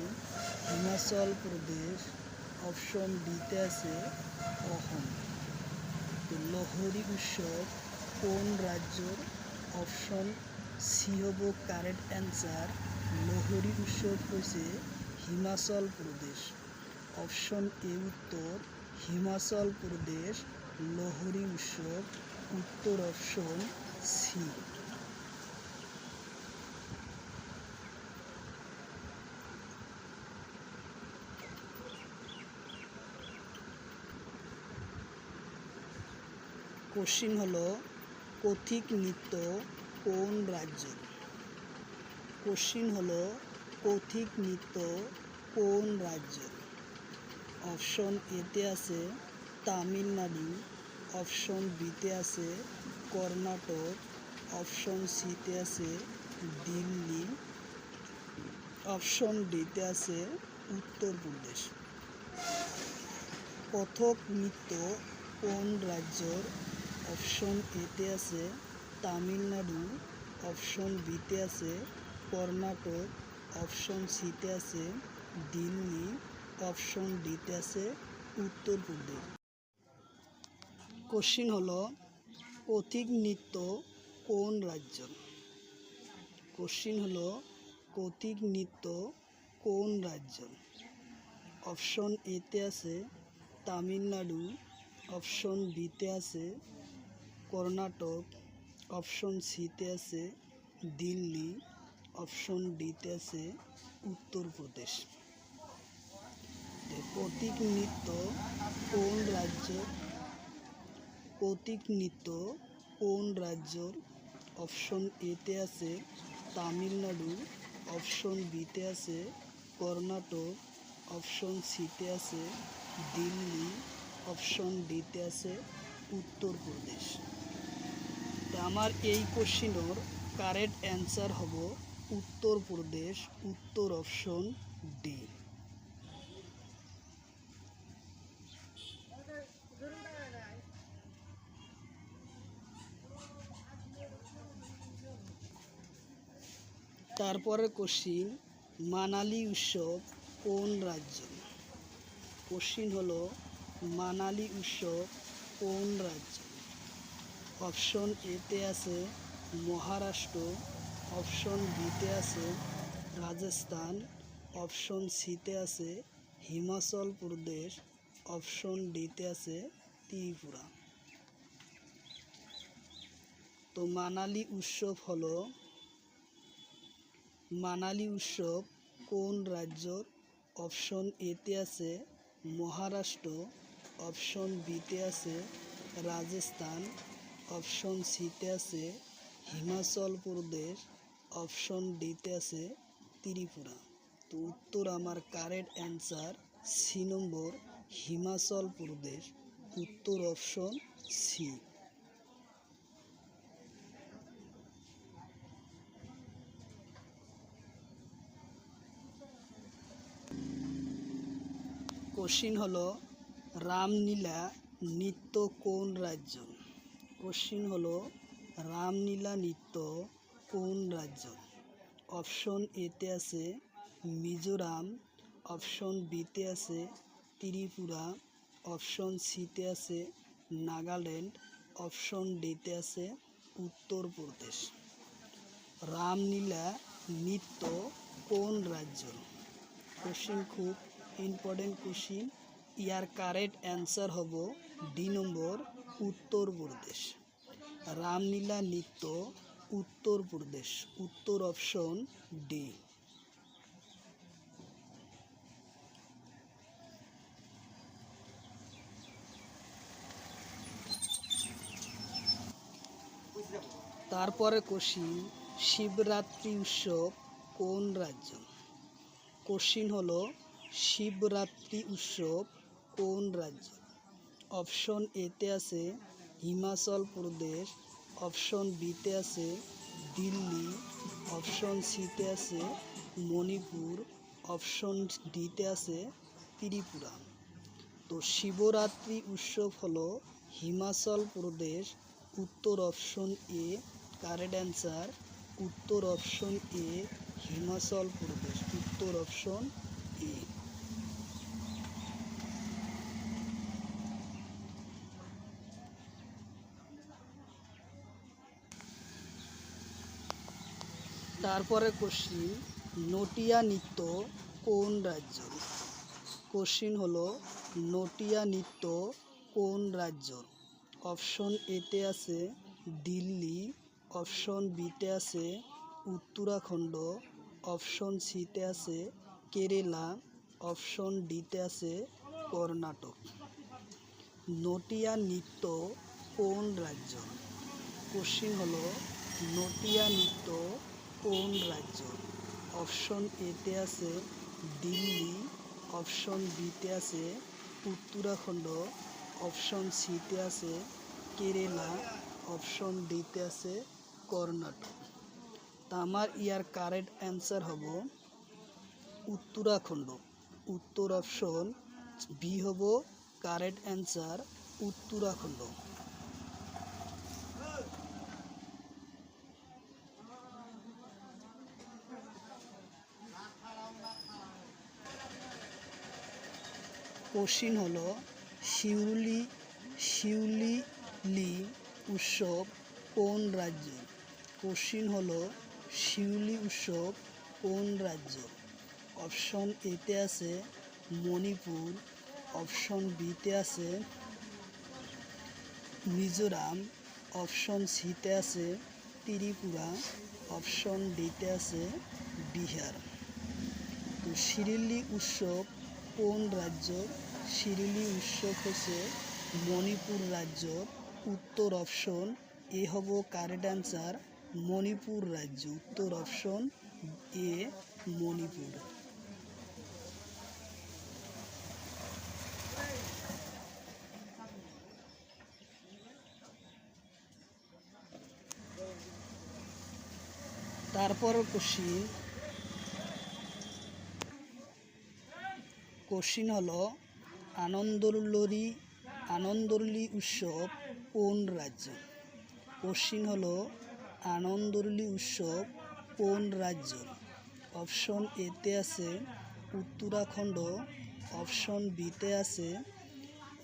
হিমাচল প্রদেশ, অপশন ডিতে আছে অসম। তো লোহরি উৎসব কোন রাজ্যর? অপশন সি হব কারেক্ট অ্যান্সার। লোহরি উৎসব হয়েছে হিমাচল প্রদেশ। অপশন এ উত্তর হিমাচল প্রদেশ লোহরি উৎসব। উত্তর অপশন সি। কোশ্চিন হলো কথিক নৃত্য কোন রাজ্যের? কোশ্চিন হলো কথিক নৃত্য কোন রাজ্যের? অপশন এতে আছে তামিলনাড়ু, অপশন বিতে আছে কর্ণাটক, অপশন সিতে আছে দিল্লি, অপশন ডিতে আছে উত্তরপ্রদেশ। কথক নৃত্য কোন রাজ্যের? অপশন এতে আছে তামিলনাড়ু, অপশন বিতে আছে কর্ণাটক, অপশন সিতে আছে দিল্লি, অপশন ডিতে আছে উত্তরপ্রদেশ। কোশ্চিন হলো কথিক নৃত্য কোন রাজ্য? কোশ্চিন হলো কথিক নৃত্য কোন রাজ্য? অপশন এতে আছে তামিলনাড়ু, অপশন বিতে আছে কর্ণাটক, অপশন সিতে আছে দিল্লি, অপশন ডিতে আছে উত্তরপ্রদেশ। কথিক নৃত্য কোন রাজ্য? কথিক নৃত্য কোন রাজ্যর? অপশন এতে আছে তামিলনাড়ু, অপশন বিতে আছে কর্ণাটক, অপশন সিতে আছে দিল্লি, অপশন ডিতে আছে উত্তরপ্রদেশ। তো আমার এই কোশ্চিনের কারেক্ট অ্যান্সার হব উত্তরপ্রদেশ। উত্তর অপশন ডি। তারপরের কোশ্চিন মানালি উৎসব কোন রাজ্য? কোশ্চিন হলো মানালি উৎসব কোন রাজ্য? অপশন এতে আছে মহারাষ্ট্র, অপশন বিতে আছে রাজস্থান, অপশন সিতে আছে হিমাচল প্রদেশ, অপশন ডিতে আছে ত্রিপুরা। তো মানালি উৎসব কোন রাজ্যর? অপশন এতে আছে মহারাষ্ট্র, অপশন বিতে আছে রাজস্থান, অপশন সিতে আছে হিমাচল প্রদেশ, অপশন ডিতে আছে ত্রিপুরা। তো উত্তর আমার কারেক্ট অ্যান্সার সি নম্বর হিমাচল প্রদেশ। উত্তর অপশন সি। কোশ্চিন হলো রামলীলা নৃত্য কোন রাজ্য? কোশ্চিন হলো রামলীলা নৃত্য কোন রাজ্য? অপশন এতে আছে মিজোরাম, অপশন বিতে আছে ত্রিপুরা, অপশন সিতে আছে নাগাল্যান্ড, অপশন ডিতে আছে উত্তরপ্রদেশ। রামলীলা নৃত্য কোন রাজ্য? কোশ্চিন খুব ইম্পর্টেন্ট কোশ্চিন। ইয়ার কারেক্ট অ্যান্সার হব ডি নম্বর উত্তরপ্রদেশ। রামলীলা নৃত্য উত্তরপ্রদেশ। উত্তর অপশন ডি। তারপরে কোশ্চিন, শিবরাত্রি উৎসব কোন রাজ্য? কোশ্চিন হলো শিবরাত্রি উৎসব কোন রাজ্য? অপশন এতে আছে হিমাচল প্রদেশ, অপশন বিতে আছে দিল্লি, অপশন সিতে আছে মণিপুর, অপশন ডিতে আছে ত্রিপুরা। তো শিবরাত্রি উৎসব হলো হিমাচল প্রদেশ। উত্তর অপশন এ কারেক্ট অ্যান্সার। উত্তর অপশন এ হিমাচল প্রদেশ। উত্তর অপশন এ। তারপরে কোশ্চিন, নটিয়া নৃত্য কোন রাজ্য? কোশ্চিন হলো নটিয়া নৃত্য কোন রাজ্য? অপশন এতে আছে দিল্লি, অপশন বিতে আছে উত্তরাখণ্ড, অপশন সিতে আছে কেরালা, অপশন ডিতে আছে কর্ণাটক। নটিয়া নৃত্য কোন রাজ্য? কোশ্চিন হলো নটিয়া নৃত্য কোন রাজ্য? অপশন এতে আছে দিল্লি, অপশন বিতে আছে উত্তরাখণ্ড, অপশন সিতে আছে কেরালা, অপশন ডিতে আছে কর্ণাটক। তা আমার ইয়ার কারেক্ট অ্যান্সার হব উত্তরাখণ্ড। উত্তর অপশন বি হব কারেক্ট অ্যান্সার, উত্তরাখণ্ড। কোশ্চিন হলো শিউলি উৎসব কোন রাজ্য? কোশ্চিন হলো শিউলি উৎসব কোন রাজ্য? অপশন এতে আছে মণিপুর, অপশন বিতে আছে মিজোরাম, অপশন সিতে আছে ত্রিপুরা, অপশন ডিতে আছে বিহার। তো শিউলি উৎসব কোন রাজ্য? শিউলি উৎসব হচ্ছে মণিপুর রাজ্য। উত্তর অপশন এ হব কারেক্ট অ্যান্সার, মণিপুর রাজ্য। উত্তর অপশন এ মণিপুর। তারপর কোশ্চিন হলো আনন্দরলি উৎসব কোন রাজ্য? কোশ্চিন হলো আনন্দরলি উৎসব কোন রাজ্য? অপশন এতে আছে উত্তরাখণ্ড, অপশন বিতে আছে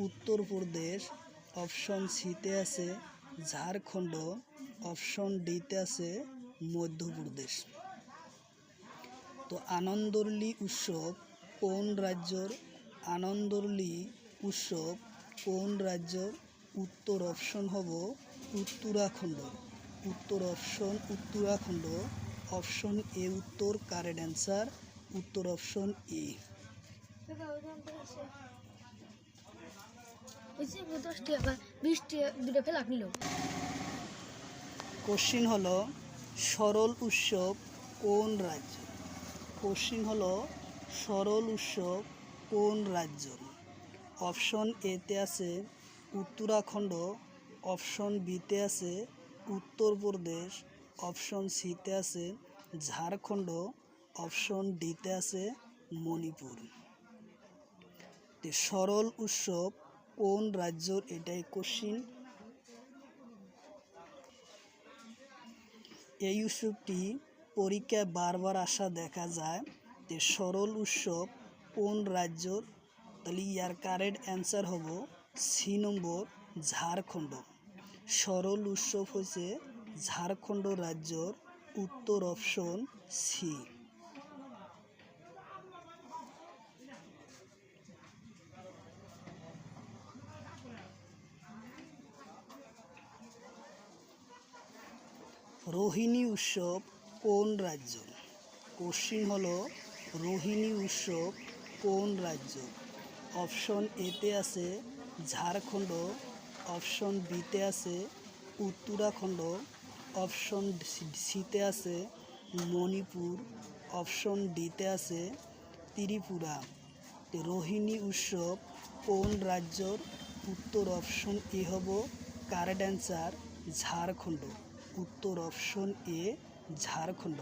উত্তরপ্রদেশ, অপশন সিতে আছে ঝাড়খণ্ড, অপশন ডিতে আছে মধ্যপ্রদেশ। তো আনন্দরলি উৎসব কোন রাজ্যর? আনন্দরলি উৎসব কোন রাজ্যর? উত্তর অপশন হব উত্তরাখণ্ড। উত্তর অপশন উত্তরাখণ্ড। অপশন এ উত্তর কারেক্ট অ্যান্সার, উত্তর অপশন এ। কোশ্চিন হলো সরল উৎসব কোন রাজ্য? কোশ্চিন হলো সরল উৎসব কোন রাজ্য? অপশন এতে আছে উত্তরাখণ্ড, অপশন বিতে আছে উত্তরপ্রদেশ, অপশন সিতে আছে ঝাড়খণ্ড, অপশন ডিতে আছে মণিপুর। সরল উৎসব কোন রাজ্যর? এটাই কোশ্চিন। এই উৎসবটি পরীক্ষায় বারবার আসা দেখা যায়। সরল উৎসব কোন রাজ্যর? তাহলে ইয়ার কারেক্ট অ্যান্সার হব সি নম্বর, ঝাড়খণ্ড। সরল উৎসব হচ্ছে ঝাড়খণ্ড রাজ্যর। উত্তর অপশন সি। রোহিণী উৎসব কোন রাজ্য? কোশ্চিন হলো রোহিণী উৎসব কোন রাজ্য? অপশন এতে আছে ঝাড়খণ্ড, অপশন বিতে আছে উত্তরাখণ্ড, অপশন সিতে আছে মণিপুর, অপশন ডিতে আছে ত্রিপুরা। রোহিণী উৎসব কোন রাজ্যর? উত্তর অপশন এ হব কারেক্ট অ্যান্সার ঝাড়খণ্ড। উত্তর অপশন এ ঝাড়খণ্ড।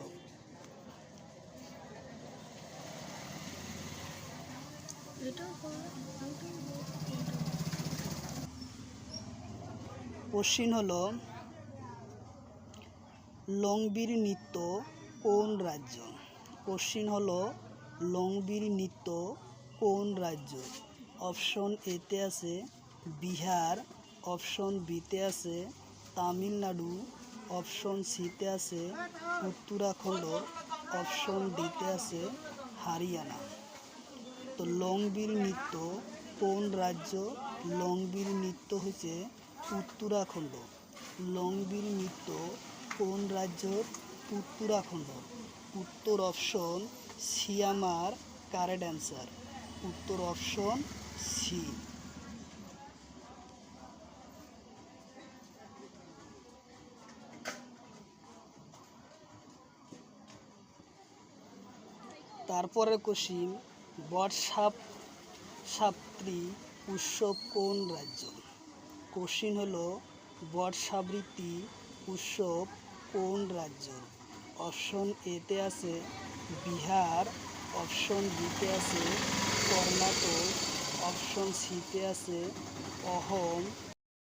কোশ্চিন হলো লংবির নৃত্য কোন রাজ্য? কোশ্চিন হলো লংবির নৃত্য কোন রাজ্য? অপশন এতে আছে বিহার, অপশন বিতে আছে তামিলনাড়ু, অপশন সিতে আছে উত্তরাখণ্ড, অপশন ডিতে আছে হরিয়ানা। তো লংবির নৃত্য কোন রাজ্য? লংবির নৃত্য হচ্ছে উত্তরাখণ্ড। লংবির নৃত্য কোন রাজ্যর? উত্তরাখণ্ড। উত্তর অপশন সি আমার কারেক্ট অ্যান্সার। উত্তর অপশন সি। তারপরের কোশ্চিন বটসাবিত্রী উৎসব কোন রাজ্য? কোশ্চিন হলো বটসাবিত্রী উৎসব কোন রাজ্য? অপশন এতে আছে বিহার, অপশন বিতে আছে কর্ণাটক, অপশন সিতে আছে অসম,